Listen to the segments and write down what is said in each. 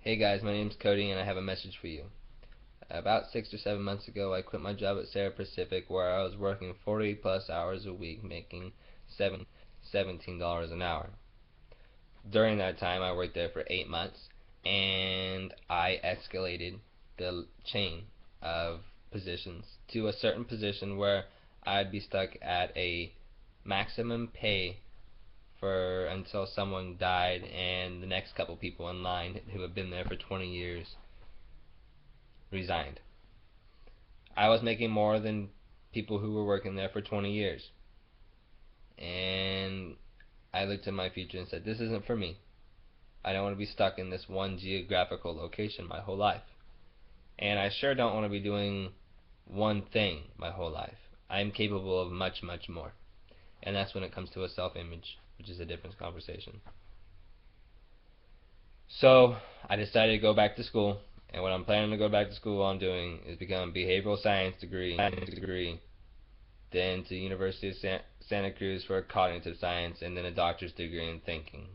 Hey guys, my name's Cody and I have a message for you. About 6 or 7 months ago, I quit my job at Sarah Pacific where I was working 40 plus hours a week making $17 an hour. During that time, I worked there for 8 months and I escalated the chain of positions to a certain position where I'd be stuck at a maximum pay for until someone died and the next couple people in line who have been there for 20 years resigned. I was making more than people who were working there for 20 years. And I looked at my future and said, this isn't for me. I don't want to be stuck in this one geographical location my whole life. And I sure don't want to be doing one thing my whole life. I am capable of much, much more. And that's when it comes to a self-image, which is a different conversation. So I decided to go back to school, and what I'm planning to go back to school on doing is become a behavioral science degree, then to University of Santa Cruz for a cognitive science, and then a doctor's degree in thinking.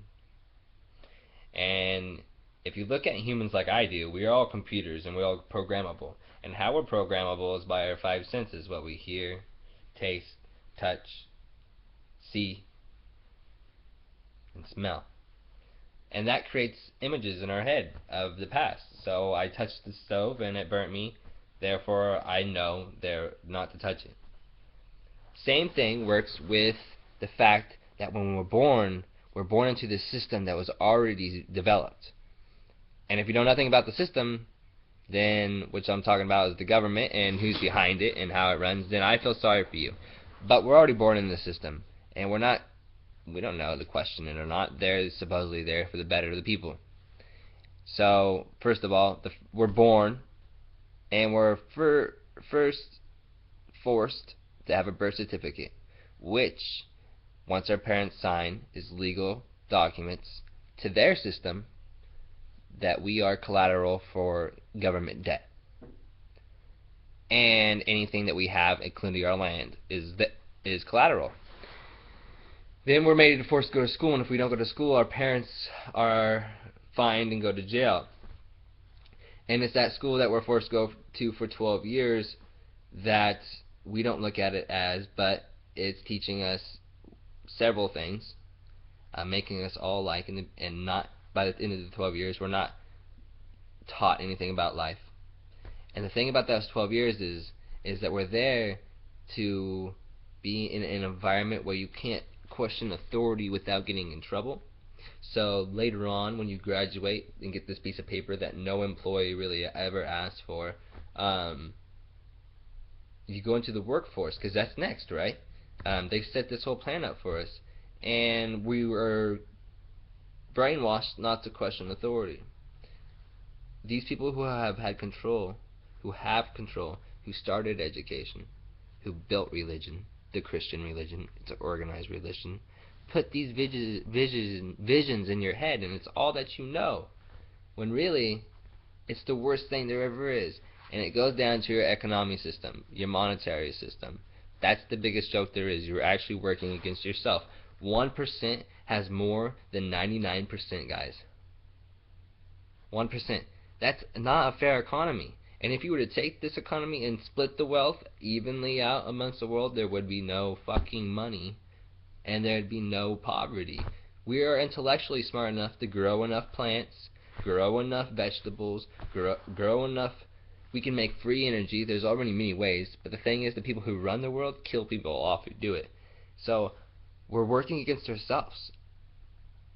And if you look at humans like I do, we are all computers and we're all programmable. And how we're programmable is by our 5 senses: what we hear, taste, touch, see, and smell. And that creates images in our head of the past. So I touched the stove and it burnt me, therefore I know not to touch it. Same thing works with the fact that when we're born into this system that was already developed. And if you know nothing about the system, then, which I'm talking about is the government and who's behind it and how it runs, then I feel sorry for you. But we're already born in the system, and we don't know to question it or not. They're supposedly there for the better of the people. So, first of all, we're born, and we're first forced to have a birth certificate, which, once our parents sign, is legal documents to their system that we are collateral for government debt. And anything that we have, including our land, is collateral. Then we're made to force to go to school, and if we don't go to school, our parents are fined and go to jail. And it's that school that we're forced to go to for 12 years that we don't look at it as, but it's teaching us several things, making us all alike, and not, by the end of the 12 years, we're not taught anything about life. And the thing about those 12 years is that we're there to be in an environment where you can't question authority without getting in trouble. So later on, when you graduate and get this piece of paper that no employee really ever asked for, you go into the workforce, because that's next, right? They set this whole plan up for us, and we were brainwashed not to question authority. These people who have control, who started education, who built religion, the Christian religion, it's an organized religion, put these visions in your head, and it's all that you know, when really it's the worst thing there ever is. And it goes down to your economic system, your monetary system. That's the biggest joke there is. You're actually working against yourself. 1% has more than 99%, guys. 1%. That's not a fair economy. And if you were to take this economy and split the wealth evenly out amongst the world, there would be no fucking money, and there'd be no poverty. We are intellectually smart enough to grow enough plants, grow enough vegetables, grow enough. We can make free energy. There's already many ways, but the thing is, the people who run the world kill people off who do it. So we're working against ourselves,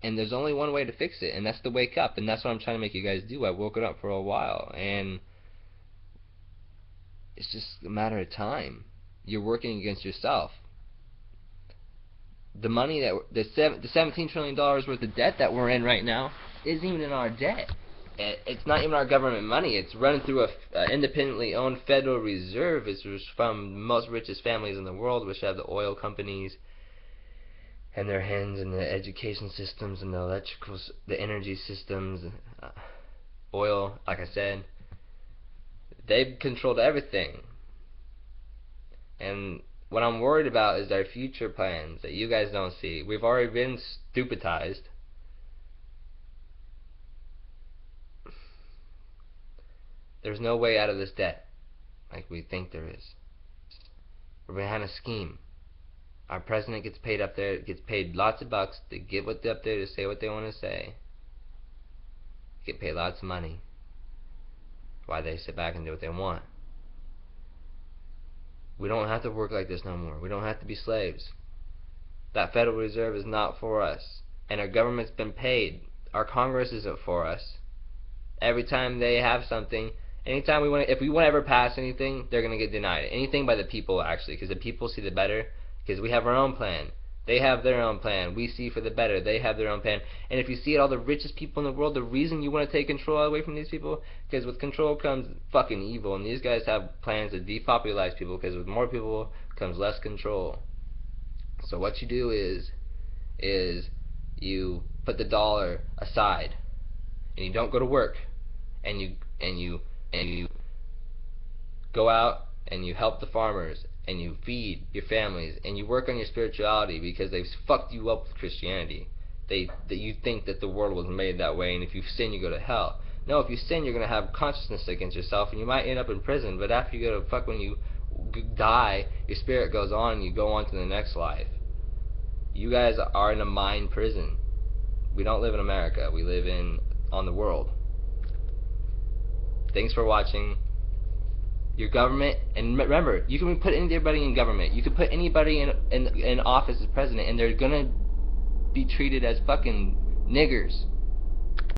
and there's only one way to fix it, and that's to wake up. And that's what I'm trying to make you guys do. I woke it up for a while, and it's just a matter of time. You're working against yourself. The money that the $17 trillion worth of debt that we're in right now isn't even in our debt. It's not even our government money. It's running through a independently owned Federal Reserve. It's from the most richest families in the world, which have the oil companies and their hands in the education systems and the energy systems, oil. Like I said, they've controlled everything. And what I'm worried about is our future plans that you guys don't see. We've already been stupidized. There's no way out of this debt like we think there is. We're behind a scheme. Our president gets paid up there, gets paid lots of bucks to get up there to say what they want to say. Get paid lots of money. Why they sit back and do what they want. We don't have to work like this no more. We don't have to be slaves. That Federal Reserve is not for us. And our government's been paid. Our Congress isn't for us. Every time they have something, anytime we want, if we want to ever pass anything, they're gonna get denied. Anything by the people, actually, because the people see the better. Because we have our own plan. They have their own plan. We see for the better. They have their own plan. And if you see it, all the richest people in the world, the reason you want to take control away from these people, because with control comes fucking evil. And these guys have plans to depopulate people, because with more people comes less control. So what you do is you put the dollar aside, and you don't go to work, and you go out and you help the farmers, and you feed your families, and you work on your spirituality, because they've fucked you up with Christianity. That you think that the world was made that way, and if you sin, you go to hell. No, if you sin, you're gonna have consciousness against yourself, and you might end up in prison. But after you go to when you die, your spirit goes on, and you go on to the next life. You guys are in a mind prison. We don't live in America. We live on the world. Thanks for watching. Your government, and remember, you can put anybody in government. You can put anybody in office as president, and they're gonna be treated as fucking niggers.